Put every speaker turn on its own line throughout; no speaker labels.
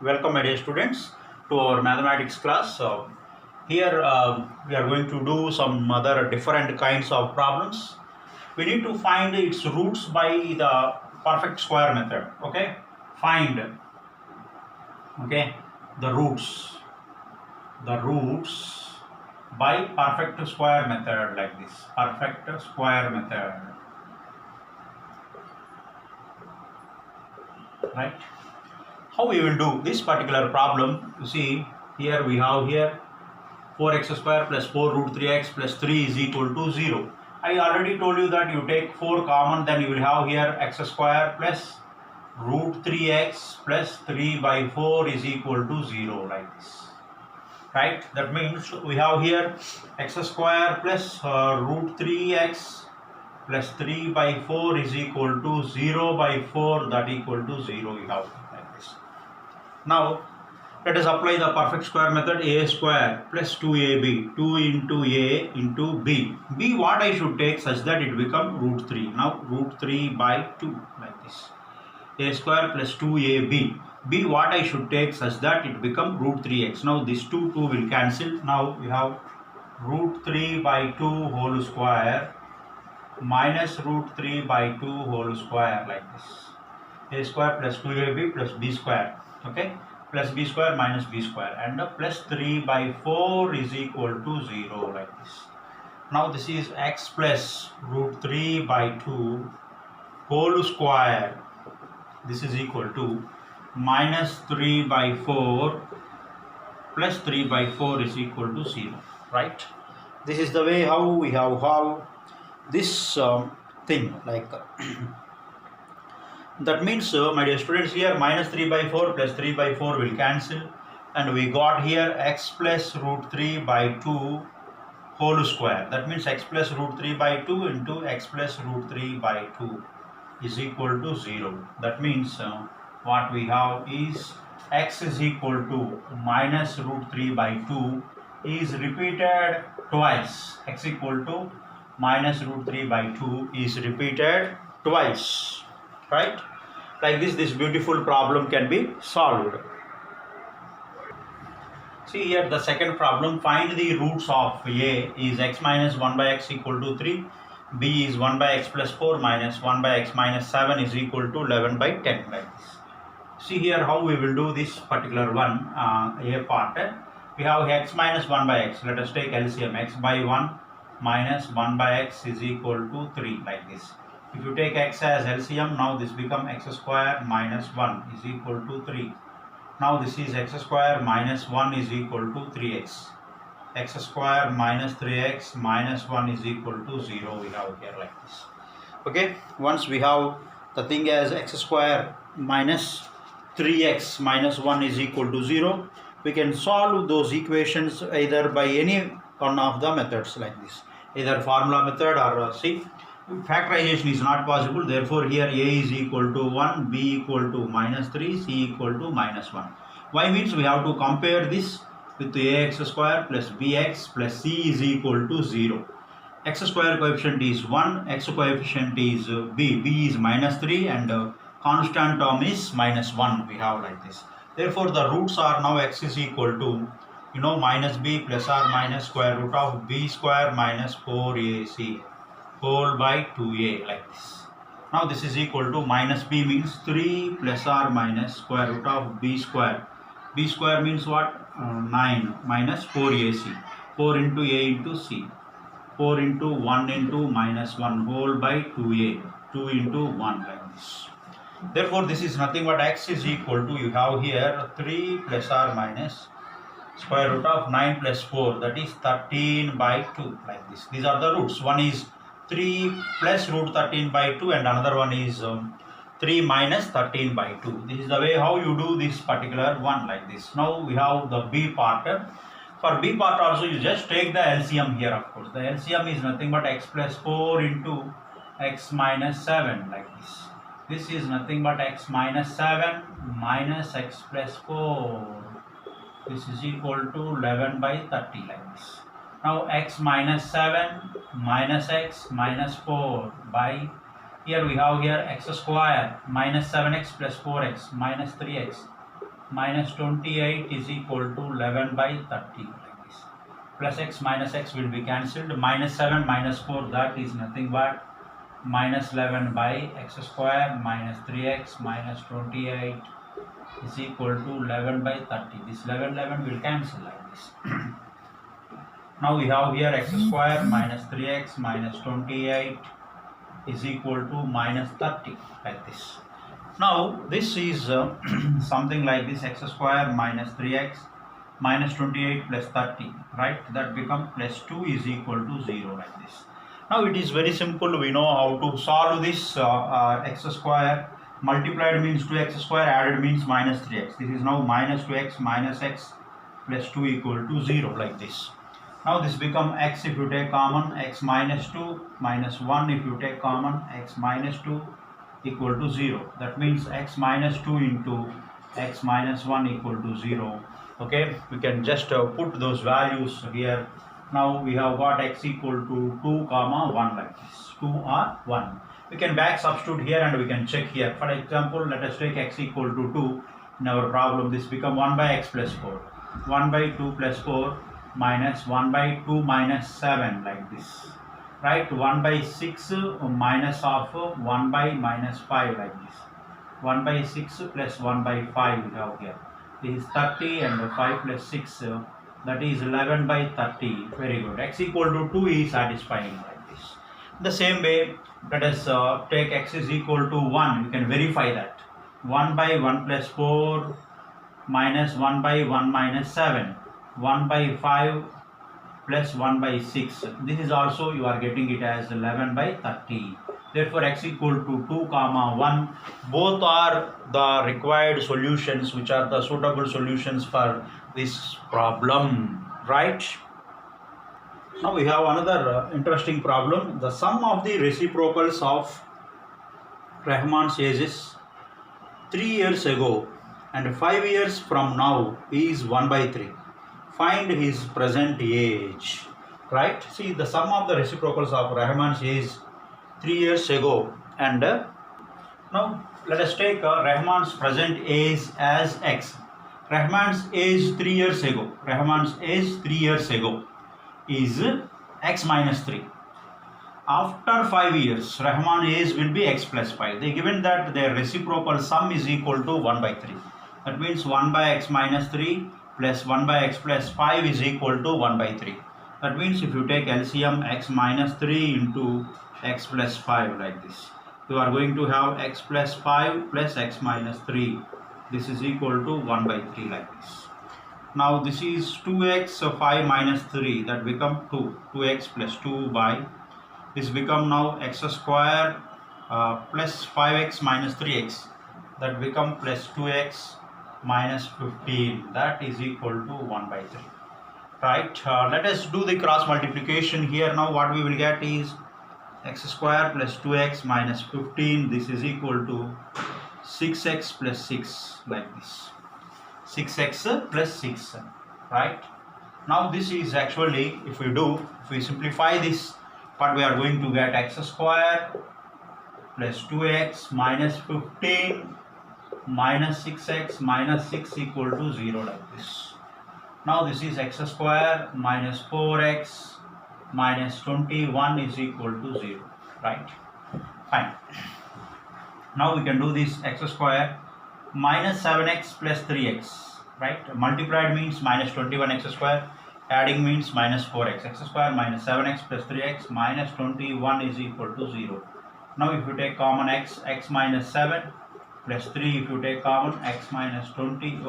Welcome, my dear students, to our mathematics class. Here we are going to do some other different kinds of problems. We need to find its roots by the perfect square method. Okay, find the roots by perfect square method, like this. Perfect square method, right? How we will do this particular problem? You see, here we have here 4x square plus 4 root 3x plus 3 is equal to 0. I already told you that you take 4 common, then you will have here x square plus root 3x plus 3 by 4 is equal to 0, like this. Right? That means we have here x square plus root 3x plus 3 by 4 is equal to 0 by 4, that equal to 0 you have, like this. Now let us apply the perfect square method. A square plus 2ab, 2 into a into b. B what I should take such that it become root 3. Now root 3 by 2, like this. A square plus 2ab. B what I should take such that it become root 3x. Now this 2 will cancel. Now we have root 3 by 2 whole square minus root 3 by 2 whole square, like this. A square plus 2ab plus b square, okay, plus b square minus b square, and plus 3 by 4 is equal to 0, like this. Now this is x plus root 3 by 2 whole square, this is equal to minus 3 by 4 plus 3 by 4 is equal to 0, right? This is the way how we have this thing, like that means, my dear students, here minus 3 by 4 plus 3 by 4 will cancel, and we got here x plus root 3 by 2 whole square. That means x plus root 3 by 2 into x plus root 3 by 2 is equal to 0. That means what we have is x is equal to minus root 3 by 2 is repeated twice. X equal to minus root 3 by 2 is repeated twice, right? Like this beautiful problem can be solved. See here the second problem. Find the roots of a is x minus 1 by x equal to 3, b is 1 by x plus 4 minus 1 by x minus 7 is equal to 11 by 10, like this. See here how we will do this particular one, a part. We have x minus 1 by x. Let us take LCM. X by 1 minus 1 by x is equal to 3, like this. If you take x as LCM, now this become x square minus 1 is equal to 3. Now this is x square minus 1 is equal to 3x. X square minus 3x minus 1 is equal to 0 we have here, like this. Okay, once we have the thing as x square minus 3x minus 1 is equal to 0, we can solve those equations either by any one of the methods, like this. Either formula method or see, factorization is not possible, therefore here a is equal to 1, b equal to minus 3, c equal to minus 1. Why means we have to compare this with ax square plus bx plus c is equal to 0. X square coefficient is 1, x coefficient is b is minus 3, and constant term is minus 1 we have, like this. Therefore the roots are now x is equal to, minus b plus or minus square root of b square minus 4ac whole by 2a, like this. Now this is equal to minus b means 3 plus or minus square root of b square. B square means what? 9 minus 4ac. 4 into a into c. 4 into 1 into minus 1 whole by 2a. 2 into 1, like this. Therefore this is nothing but x is equal to, you have here 3 plus or minus square root of 9 plus 4, that is 13 by 2, like this. These are the roots. One is 3 plus root 13 by 2 and another one is 3 minus 13 by 2. This is the way how you do this particular one, like this. Now we have the b part. For b part also you just take the LCM here, of course. The LCM is nothing but x plus 4 into x minus 7, like this. This is nothing but x minus 7 minus x plus 4. This is equal to 11 by 30, like this. Now x minus 7 minus x minus 4 by, here we have here x square minus 7x plus 4x minus 3x minus 28 is equal to 11 by 30 like this. Plus x minus x will be cancelled. Minus 7 minus 4, that is nothing but minus 11 by x square minus 3x minus 28 is equal to 11 by 30. This 11 will cancel like this. Now we have here x square minus 3x minus 28 is equal to minus 30 like this. Now this is something like this, x square minus 3x minus 28 plus 30, right? That become plus 2 is equal to 0 like this. Now it is very simple. We know how to solve this. X square multiplied means 2x square, added means minus 3x. This is now minus 2x minus x plus 2 equal to 0 like this. Now this become x if you take common, x minus 2 minus 1 if you take common, x minus 2 equal to 0. That means x minus 2 into x minus 1 equal to 0. Okay, we can just put those values here. Now we have got x equal to 2 comma 1 like this, 2 or 1. We can back substitute here and we can check here. For example, let us take x equal to 2 in our problem. This become 1 by x plus 4, 1 by 2 plus 4 minus 1 by 2 minus 7 like this, right? 1 by 6 minus of 1 by minus 5 like this, 1 by 6 plus 1 by 5 we have here. This is 30 and 5 plus 6, that is 11 by 30. Very good. X equal to 2 is satisfying like this. The same way, let us take x is equal to 1. You can verify that. 1 by 1 plus 4 minus 1 by 1 minus 7. 1 by 5 plus 1 by 6. This is also you are getting it as 11 by 30. Therefore, x equal to 2 comma 1. Both are the required solutions, which are the suitable solutions for this problem, right? Now we have another interesting problem. The sum of the reciprocals of Rahman's ages 3 years ago and 5 years from now is 1 by 3. Find his present age, right? See, the sum of the reciprocals of Rahman's age 3 years ago and now let us take Rahman's present age as x. Rahman's age 3 years ago. Rahman's age 3 years ago is x minus 3. After 5 years, Rahman's age will be x plus 5. They given that their reciprocal sum is equal to 1 by 3. That means 1 by x minus 3 plus 1 by x plus 5 is equal to 1 by 3. That means if you take LCM x minus 3 into x plus 5 like this, you are going to have x plus 5 plus x minus 3. This is equal to 1 by 3 like this. Now this is 2x 5 minus 3, that become 2. 2x plus 2 by, this become now x square plus 5x minus 3x, that become plus 2x minus 15, that is equal to 1 by 3. Right, let us do the cross multiplication here. Now what we will get is x square plus 2x minus 15, this is equal to 6x plus 6 like this, 6x plus 6, right? Now this is actually, if we simplify this, what we are going to get, x square plus 2x minus 15 minus 6x minus 6 equal to 0 like this. Now this is x square minus 4x minus 21 is equal to 0, right? Fine. Now we can do this x square minus 7x plus 3x, right? Multiplied means minus 21x square, adding means minus 4x. X square minus 7x plus 3x minus 21 is equal to 0. Now if you take common x minus 7 plus 3, if you take common x minus 20,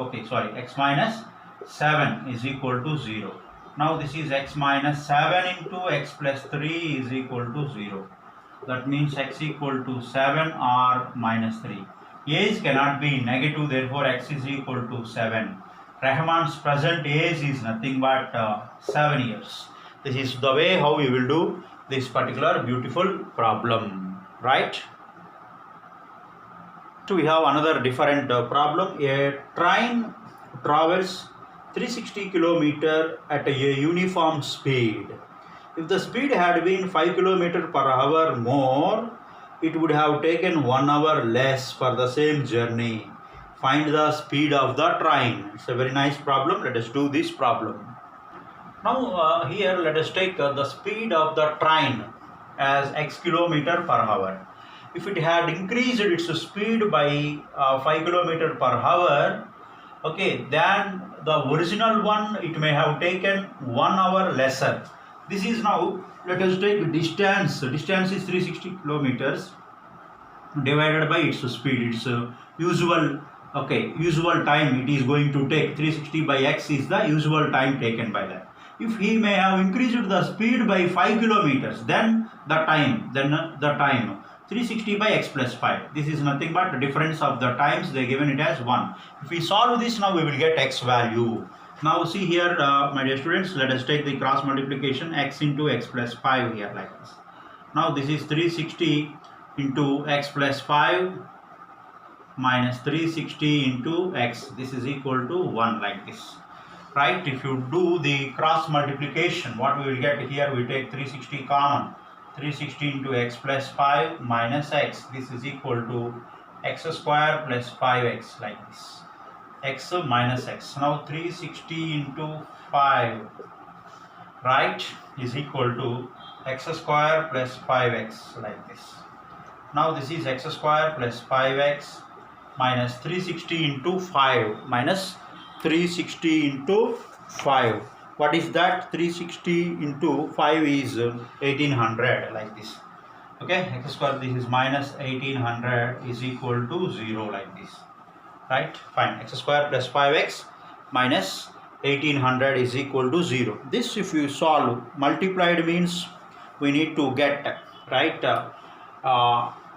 x minus 7 is equal to 0. Now this is x minus 7 into x plus 3 is equal to 0. That means x equal to 7 or minus 3. Age cannot be negative, therefore x is equal to 7. Rahman's present age is nothing but 7 years. This is the way how we will do this particular beautiful problem, right? So we have another different problem. A train travels 360 km at a uniform speed. If the speed had been 5 km per hour more, it would have taken 1 hour less for the same journey. Find the speed of the train. It's a very nice problem. Let us do this problem. Now here let us take the speed of the train as x kilometer per hour. If it had increased its speed by 5 kilometer per hour, okay, then the original one it may have taken 1 hour lesser. This is now, let us take distance. Distance is 360 kilometers divided by its speed. Its usual time it is going to take. 360 by x is the usual time taken by that. If he may have increased the speed by 5 kilometers, then the time 360 by x plus 5. This is nothing but the difference of the times. They given it as 1. If we solve this now, we will get x value. Now see here, my dear students, let us take the cross multiplication, x into x plus 5 here like this. Now this is 360 into x plus 5 minus 360 into x. This is equal to 1 like this. Right? If you do the cross multiplication, what we will get here, we take 360 common. 360 into x plus 5 minus x. This is equal to x square plus 5x like this. X minus x. Now 360 into 5, right, is equal to x square plus 5x like this. Now this is x square plus 5x minus 360 into 5 minus 360 into 5. What is that? 360 into 5 is 1800 like this. Okay, x square, this is minus 1800 is equal to 0 like this. Right? Fine. X square plus 5x minus 1800 is equal to 0. This if you solve, multiplied means we need to get, right,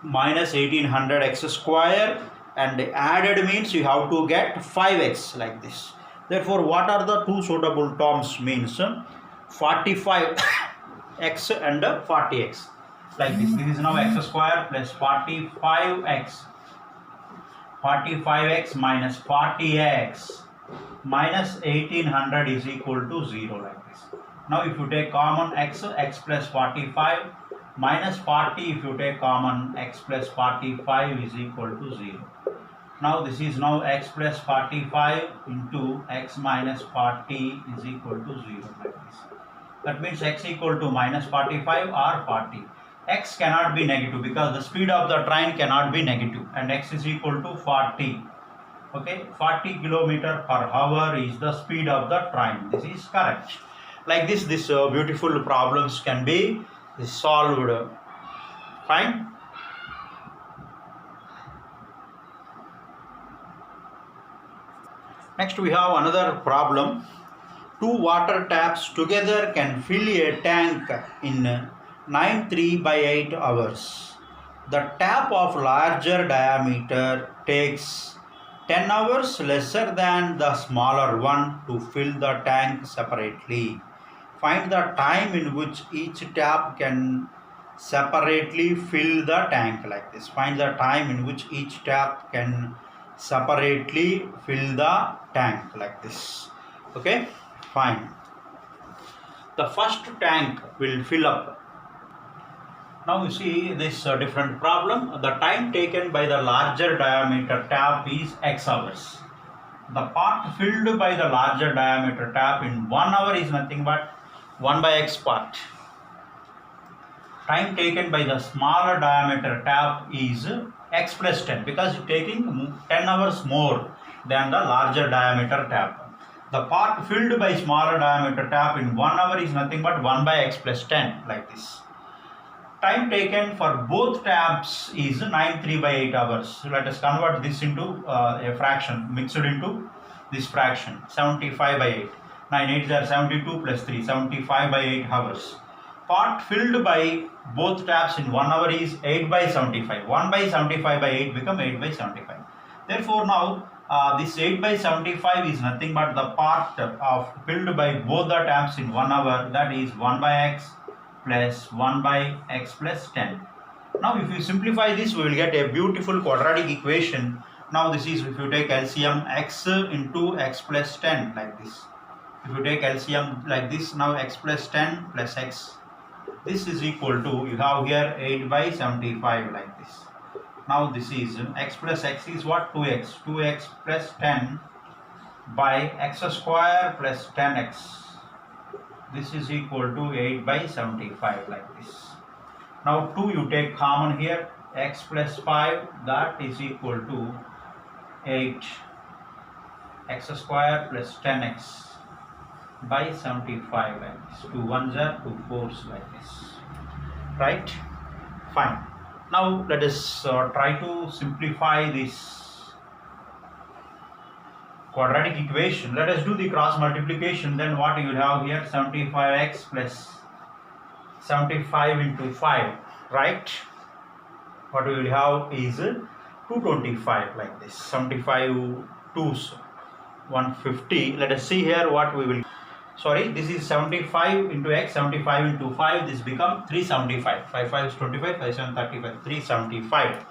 minus 1800 x square, and added means you have to get 5x like this. Therefore, what are the two suitable terms means 45x and 40x like this. This is now x square plus 45x minus 40x minus 1800 is equal to 0 like this. Now if you take common x plus 45 minus 40, if you take common x plus 45 is equal to 0. Now this is now x plus 45 into x minus 40 is equal to 0 like this. That means x equal to minus 45 or 40. X cannot be negative because the speed of the train cannot be negative, and x is equal to 40. Okay, 40 kilometer per hour is the speed of the train. This is correct. Like this, beautiful problems can be solved. Fine. Next we have another problem. Two water taps together can fill a tank in 9 by 8 hours. The tap of larger diameter takes 10 hours lesser than the smaller one to fill the tank separately. Find the time in which each tap can separately fill the tank like this. Find the time in which each tap can separately fill the tank like this. Okay, fine. The first tank will fill up. Now you see this different problem. The time taken by the larger diameter tap is x hours. The part filled by the larger diameter tap in 1 hour is nothing but 1 by x part. Time taken by the smaller diameter tap is x plus 10 because it's taking 10 hours more than the larger diameter tap. The part filled by smaller diameter tap in 1 hour is nothing but 1 by x plus 10 like this. Time taken for both taps is 9 by 8 hours. So let us convert this into a fraction, mixed into this fraction, 75 by 8. 9 8s are 72 plus 3, 75 by 8 hours. Part filled by both taps in 1 hour is 8 by 75. 1 by 75 by 8 become 8 by 75. Therefore now this 8 by 75 is nothing but the part of filled by both the taps in 1 hour, that is 1 by x plus 1 by x plus 10. Now if you simplify this, we will get a beautiful quadratic equation. Now this is, if you take LCM, x into x plus 10 like this. If you take LCM like this, now x plus 10 plus x, this is equal to, you have here 8 by 75 like this. Now this is x plus x is what? 2x. 2x plus 10 by x square plus 10x. This is equal to 8 by 75 like this. Now 2 you take common here. X plus 5, that is equal to 8 x square plus 10x by 75 like this. 2 1s are 2 4s like this. Right? Fine. Now let us try to simplify this quadratic equation. Let us do the cross multiplication. Then what you will have here? 75x plus 75 into 5. Right? What we will have is 225 like this. 75 2s 150. Let us see here what we will. Sorry, this is 75 into x, 75 into 5, this become 375. 5 5 is 25, 5 7 35, 375.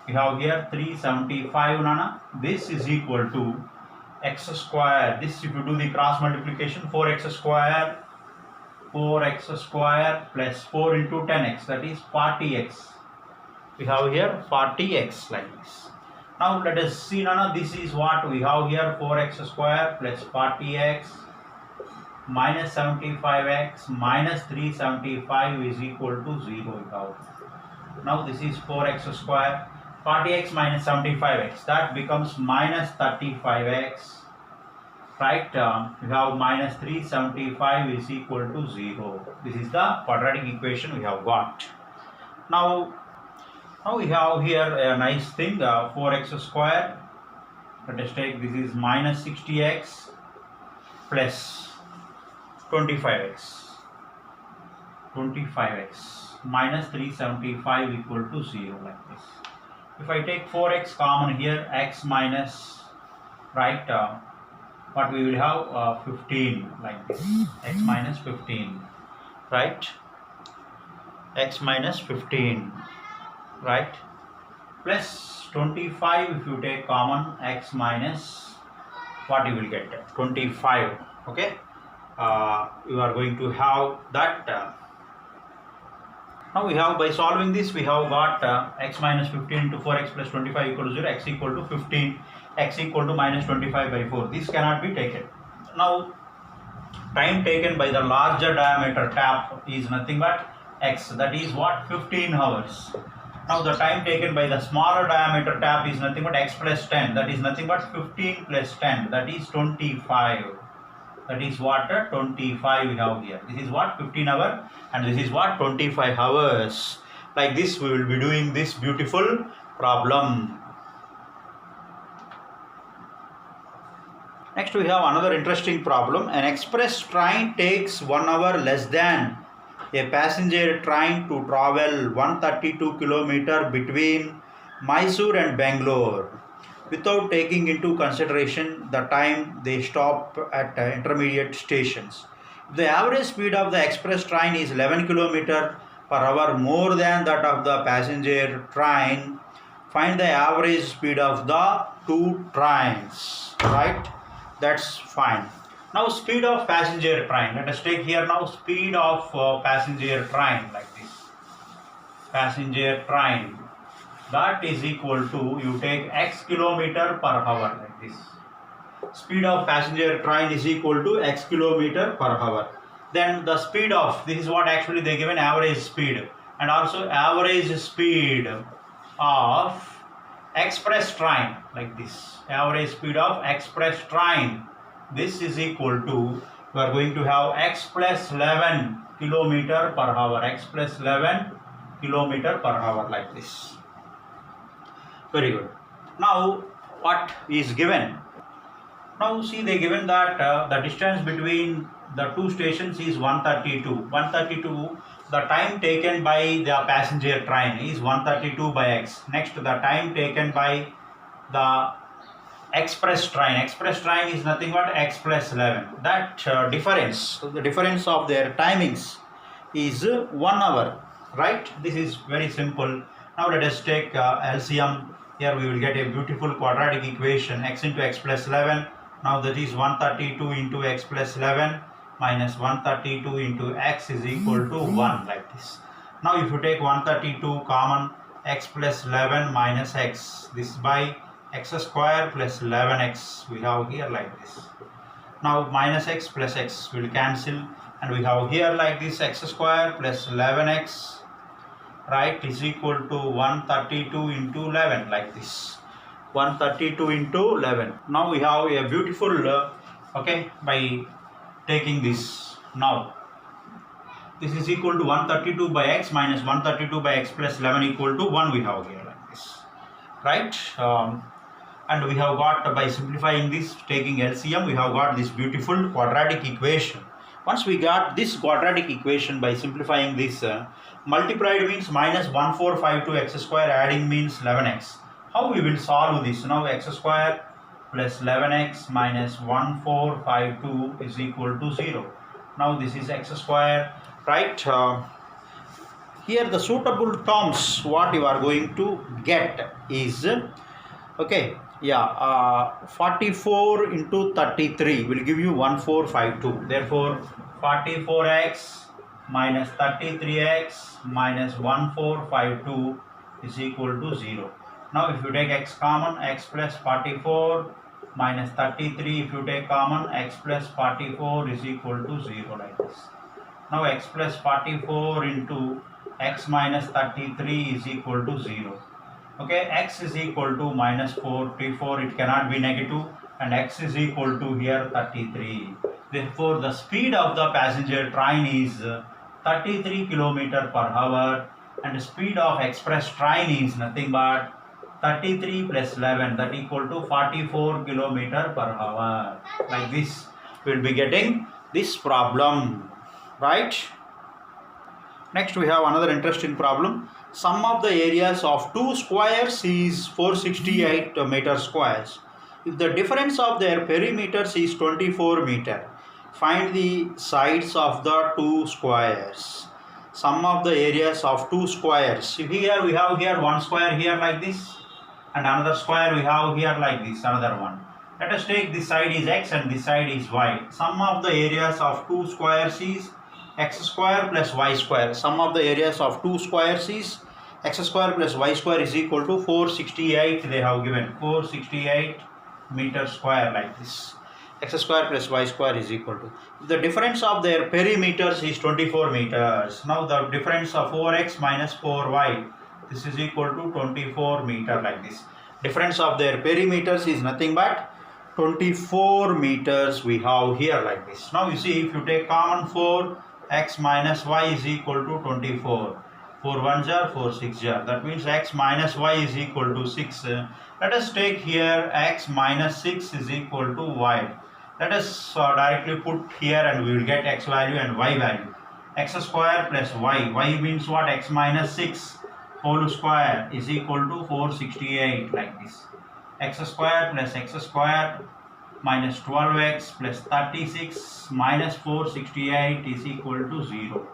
We have here 375 nana. This is equal to x square. This, if you do the cross multiplication, 4x square plus 4 into 10x, that is 40x. We have here 40x like this. Now let us see nana, this is what we have here, 4x square plus 40x minus 75x minus 375 is equal to 0. Now this is 4x square, 40x minus 75x, that becomes minus 35x. Right? We have minus 375 is equal to 0. This is the quadratic equation we have got. Now we have here a nice thing, 4x square. Let us take, this is minus 60x plus 25x minus 375 equal to 0 like this. If I take 4x common here, x minus, right, what we will have 15 like this, x minus 15, right, x minus 15, right, plus 25 if you take common, x minus, what you will get, 25, okay. You are going to have that. Now we have, by solving this, we have got x minus 15 into 4x plus 25 equal to 0, x equal to 15, x equal to minus 25 by 4. This cannot be taken. Now time taken by the larger diameter tap is nothing but x, that is what, 15 hours. Now the time taken by the smaller diameter tap is nothing but x plus 10, that is nothing but 15 plus 10, that is 25. That is what, 25 we have here. This is what, 15 hours, and this is what, 25 hours. Like this we will be doing this beautiful problem. Next we have another interesting problem. An express train takes 1 hour less than a passenger train to travel 132 km between Mysore and Bangalore, without taking into consideration the time they stop at intermediate stations. If the average speed of the express train is 11 km per hour more than that of the passenger train, find the average speed of the two trains. Right? That's fine. Now speed of passenger train. Let us take here now speed of passenger train like this. Passenger train. That is equal to, you take x kilometer per hour like this. Speed of passenger train is equal to x kilometer per hour. Then the speed of, this is what actually they given, average speed, and also average speed of express train like this. Average speed of express train. This is equal to, we are going to have x plus 11 kilometer per hour. X plus 11 kilometer per hour like this. Very good. Now what is given? Now see, they given that the distance between the two stations is 132. 132, the time taken by the passenger train is 132 by x. Next, the time taken by the express train. Express train is nothing but x plus 11. That difference, so the difference of their timings is 1 hour. Right? This is very simple. Now let us take LCM. Here we will get a beautiful quadratic equation, x into x plus 11. Now that is 132 into x plus 11 minus 132 into x is equal to 1 like this. Now if you take 132 common, x plus 11 minus x. This by x square plus 11x we have here like this. Now minus x plus x will cancel, and we have here like this x square plus 11x, right, is equal to 132 into 11 like this. 132 into 11. Now we have a beautiful okay, by taking this, now this is equal to 132 by x minus 132 by x plus 11 equal to 1 we have here like this, right? And we have got, by simplifying this, taking LCM, we have got this beautiful quadratic equation. Once we got this quadratic equation, by simplifying this, multiplied means minus 1452 x square, adding means 11x. How we will solve this? Now x square plus 11x minus 1452 is equal to 0. Now this is x square, right? Here the suitable terms what you are going to get is, okay, yeah, 44 into 33 will give you 1452. Therefore 44x minus 33x minus 1452 is equal to 0. Now if you take x common, x plus 44 minus 33, if you take common, x plus 44 is equal to 0 like this. Now x plus 44 into x minus 33 is equal to 0. Okay, x is equal to minus 44, it cannot be negative, and x is equal to here 33. Therefore the speed of the passenger train is 33 km per hour, and the speed of express train is nothing but 33 plus 11, that equal to 44 km per hour. Like this we will be getting this problem, right? Next we have another interesting problem. Sum of the areas of two squares is 468 meter squares. If the difference of their perimeters is 24 meter, find the sides of the two squares. Sum of the areas of two squares. Here we have here one square here like this, and another square we have here like this, another one. Let us take this side is x and this side is y. Sum of the areas of two squares is x square plus y square. Sum of the areas of two squares is x square plus y square is equal to 468. They have given 468 meter square like this. X square plus y square is equal to, the difference of their perimeters is 24 meters. Now the difference of 4x minus 4y, this is equal to 24 meter like this. Difference of their perimeters is nothing but 24 meters we have here like this. Now you see, if you take common, 4x minus y is equal to 24. 4 1s are 4 6 are. That means x minus y is equal to 6. Let us take here x minus 6 is equal to y. Let us directly put here and we will get x value and y value. X square plus y. Y means what? X minus 6 whole square is equal to 468 like this. X square plus x square minus 12x plus 36 minus 468 is equal to 0.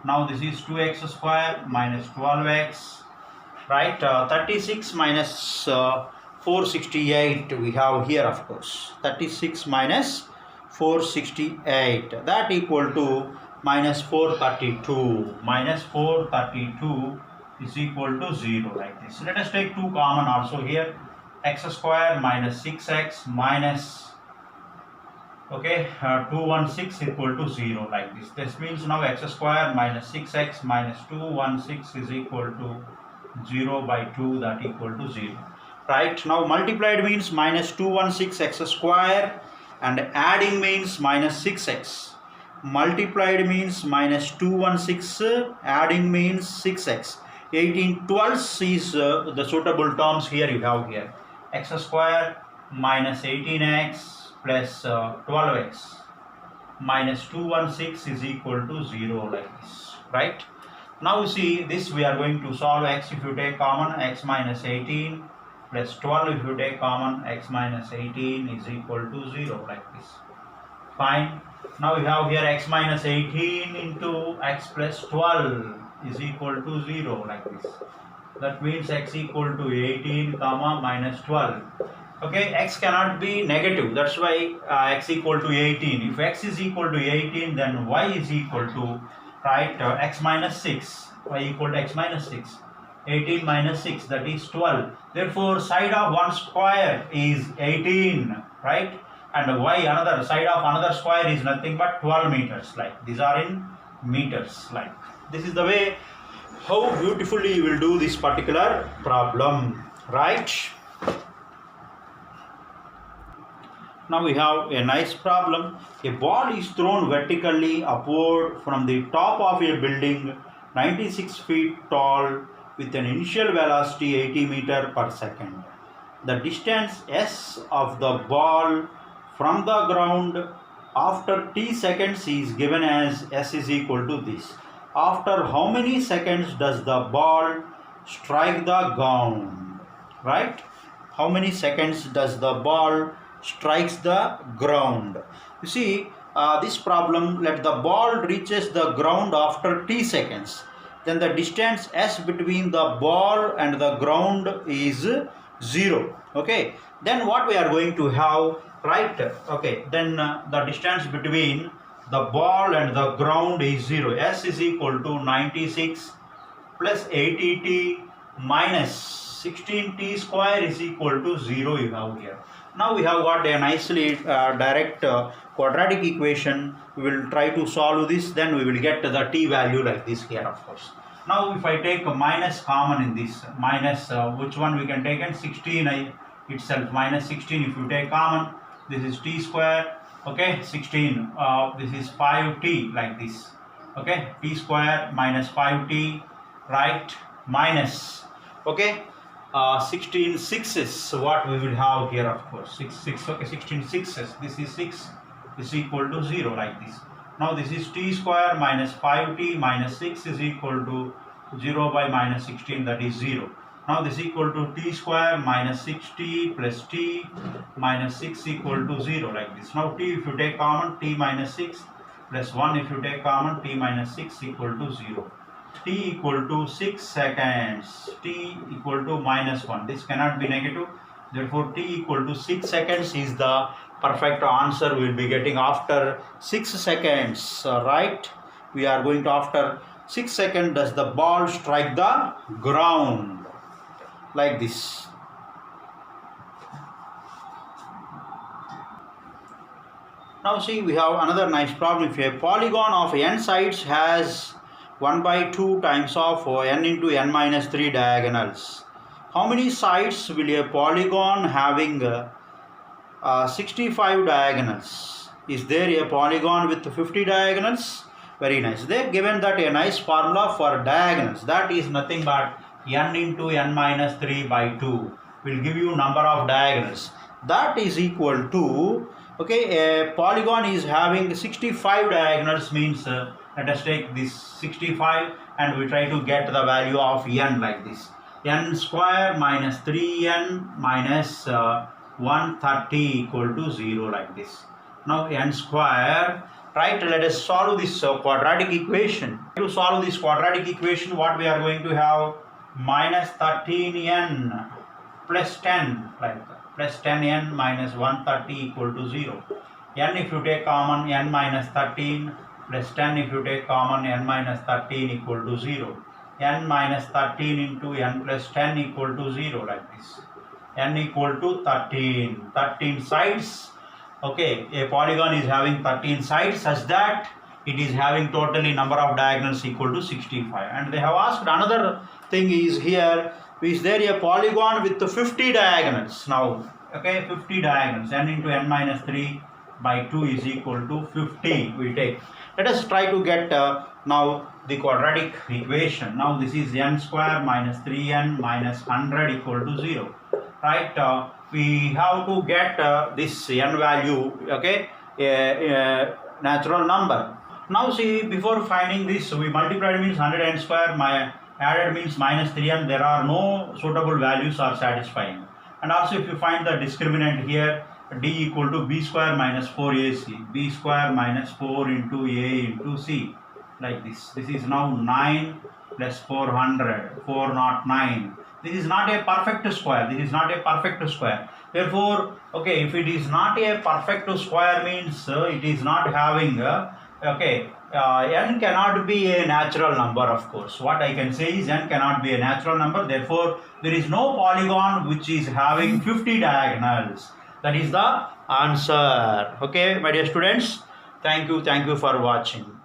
Now this is 2x square minus 12x, right? 36 minus 468 we have here, of course. 36 minus 468, that equal to minus 432. Minus 432 is equal to 0 like this. Let us take 2 common also here. X square minus 6x minus, okay, 216 equal to 0 like this. This means now x square minus 6x minus 216 is equal to 0 by 2, that equal to 0. Right, now multiplied means minus 216 x square, and adding means minus 6x. Multiplied means minus 216, adding means 6x. 18 12 is the suitable terms here you have here. X square minus 18x plus 12x minus 216 is equal to 0 like this, right? Now see, this we are going to solve. X if you take common, x minus 18 plus 12 if you take common, x minus 18 is equal to 0 like this. Fine. Now we have here x minus 18 into x plus 12 is equal to 0 like this. That means x equal to 18 comma minus 12. Okay, x cannot be negative, that's why x equal to 18. If x is equal to 18, then y is equal to, right, x minus 6. Y equal to x minus 6. 18 minus 6, that is 12. Therefore, side of one square is 18, right? And y, another side of another square is nothing but 12 meters. Like these are in meters. Like this is the way how beautifully you will do this particular problem, right? Now we have a nice problem. A ball is thrown vertically upward from the top of a building 96 feet tall with an initial velocity 80 meters per second. The distance s of the ball from the ground after t seconds is given as s is equal to this. After how many seconds does the ball strike the ground? Right? How many seconds does the ball strikes the ground? You see, this problem, let the ball reaches the ground after t seconds. Then the distance s between the ball and the ground is 0. Okay. Then what we are going to have, right? Okay. Then the distance between the ball and the ground is 0. S is equal to 96 plus 80t minus 16t square is equal to 0 you have here. Now we have got a nicely direct quadratic equation. We will try to solve this, then we will get the t value like this here, of course. Now if I take a minus common in this, minus which one we can take, and 16 itself, minus 16 if you take common, this is t square, okay, 16, this is 5t like this, okay, t square minus 5t, right, minus, okay, 16 sixes, what we will have here, of course, 6, okay, 16 sixes, this is 6 is equal to 0 like this. Now this is t square minus 5t minus 6 is equal to 0 by minus 16, that is 0. Now this is equal to t square minus 6t plus t minus 6 equal to 0 like this. Now t if you take common, t minus 6 plus 1 if you take common, t minus 6 equal to 0. T equal to 6 seconds, t equal to minus 1. This cannot be negative. Therefore, t equal to 6 seconds is the perfect answer we will be getting after 6 seconds, right? We are going to, after 6 seconds, does the ball strike the ground like this. Now see, we have another nice problem. If a polygon of n sides has 1 by 2 times of n into n minus 3 diagonals, how many sides will a polygon having 65 diagonals? Is there a polygon with 50 diagonals? Very nice. They have given that a nice formula for diagonals, that is nothing but n into n minus 3 by 2 will give you number of diagonals. That is equal to, okay, a polygon is having 65 diagonals, means let us take this 65 and we try to get the value of n like this. N square minus 3n minus 130 equal to 0 like this. Now n square, right, let us solve this quadratic equation. To solve this quadratic equation, what we are going to have, minus 13n plus 10 like that, plus 10n minus 130 equal to 0. N if you take common, n minus 13 plus 10 if you take common, n minus 13 equal to 0. N minus 13 into n plus 10 equal to 0 like this. N equal to 13. 13 sides. Okay, a polygon is having 13 sides such that it is having totally number of diagonals equal to 65. And they have asked another thing is here, is there a polygon with 50 diagonals? Now, okay, 50 diagonals. N into n minus 3 by 2 is equal to 50 we take. Let us try to get now the quadratic equation. Now this is n square minus 3n minus 100 equal to 0. Right, we have to get this n value, okay, a natural number. Now see, before finding this, we multiplied means 100n square, added means minus 3n, there are no suitable values are satisfying. And also if you find the discriminant here, d equal to b square minus 4ac, b square minus 4 into a into c, like this. This is now 9 plus 400, 409. This is not a perfect square. This is not a perfect square. Therefore, okay, if it is not a perfect square means it is not having Okay, n cannot be a natural number, of course. What I can say is n cannot be a natural number. Therefore, there is no polygon which is having 50 diagonals. That is the answer. Okay, my dear students. Thank you for watching.